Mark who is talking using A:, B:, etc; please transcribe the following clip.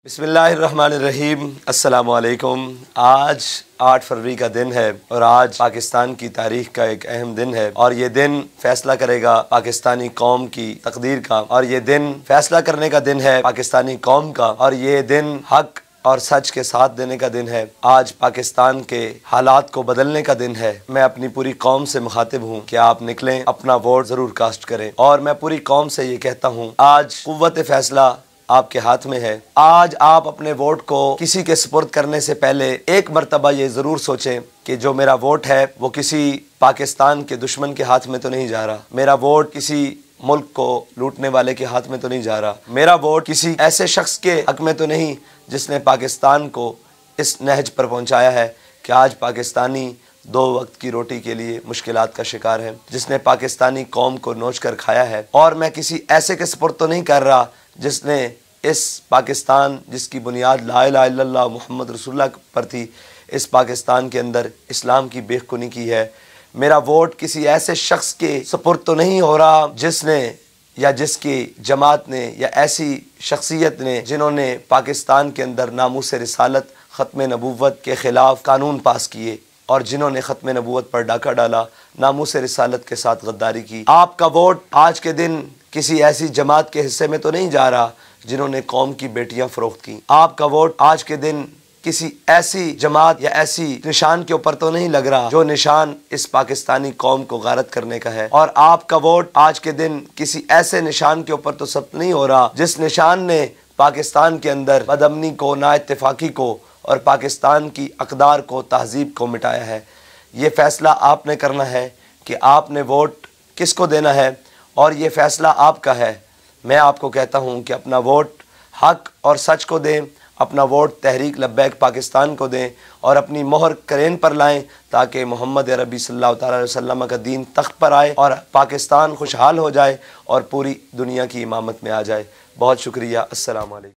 A: बिस्मिल्लाहिर्रहमानिर्रहीम। अस्सलामु अलैकुम। आज 8 फरवरी का दिन है और आज पाकिस्तान की तारीख का एक अहम दिन है और ये दिन फैसला करेगा पाकिस्तानी कौम की तकदीर का और ये दिन फैसला करने का दिन है पाकिस्तानी कौम का और ये दिन हक और सच के साथ देने का दिन है। आज पाकिस्तान के हालात को बदलने का दिन है। मैं अपनी पूरी कौम से मुखातिब हूँ कि आप निकलें, अपना वोट ज़रूर कास्ट करें और मैं पूरी कौम से ये कहता हूँ आज कुव्वत फैसला आपके हाथ में है। आज आप अपने वोट को किसी के सुपुर्द करने से पहले एक मरतबा ये ज़रूर सोचें कि जो मेरा वोट है वो किसी पाकिस्तान के दुश्मन के हाथ में तो नहीं जा रहा, मेरा वोट किसी मुल्क को लूटने वाले के हाथ में तो नहीं जा रहा, मेरा वोट किसी ऐसे शख्स के हक में तो नहीं जिसने पाकिस्तान को इस नहज पर पहुँचाया है कि आज पाकिस्तानी 2 वक्त की रोटी के लिए मुश्किलात का शिकार है, जिसने पाकिस्तानी कौम को नोच कर खाया है। और मैं किसी ऐसे के सुपुर्द तो नहीं कर रहा जिसने इस पाकिस्तान जिसकी बुनियाद ला इलाहा इल्लल्लाह मुहम्मद रसूलुल्लाह पर थी, इस पाकिस्तान के अंदर इस्लाम की बेखुनी की है। मेरा वोट किसी ऐसे शख्स के सुपुर्द तो नहीं हो रहा जिसने या जिसकी जमात ने या ऐसी शख्सियत ने जिन्होंने पाकिस्तान के अंदर नामूस रिसालत ख़त्म नबूवत के ख़िलाफ़ कानून पास किए और जिन्होंने ख़त्म नबूवत पर डाका डाला, नामूस रिसालत के साथ गद्दारी की। आपका वोट आज के दिन किसी ऐसी जमात के हिस्से में तो नहीं जा रहा जिन्होंने कौम की बेटियां फ़रोख्त की। आपका वोट आज के दिन किसी ऐसी जमात या ऐसी निशान के ऊपर तो नहीं लग रहा जो निशान इस पाकिस्तानी कौम को गारत करने का है। और आपका वोट आज के दिन किसी ऐसे निशान के ऊपर तो सख्त नहीं हो रहा जिस निशान ने पाकिस्तान के अंदर बदअमनी को, नाइत्तेफाकी को और पाकिस्तान की अक़दार को, तहज़ीब को मिटाया है। ये फ़ैसला आपने करना है कि आपने वोट किसको देना है और ये फ़ैसला आपका है। मैं आपको कहता हूँ कि अपना वोट हक और सच को दें, अपना वोट तहरीक लब्बैक पाकिस्तान को दें और अपनी मोहर करेन पर लाएं ताकि मोहम्मद अरबी सल्लल्लाहु अलैहि वसल्लम का दीन तख्त पर आए और पाकिस्तान खुशहाल हो जाए और पूरी दुनिया की इमामत में आ जाए। बहुत शुक्रिया। अस्सलाम वालेकुम।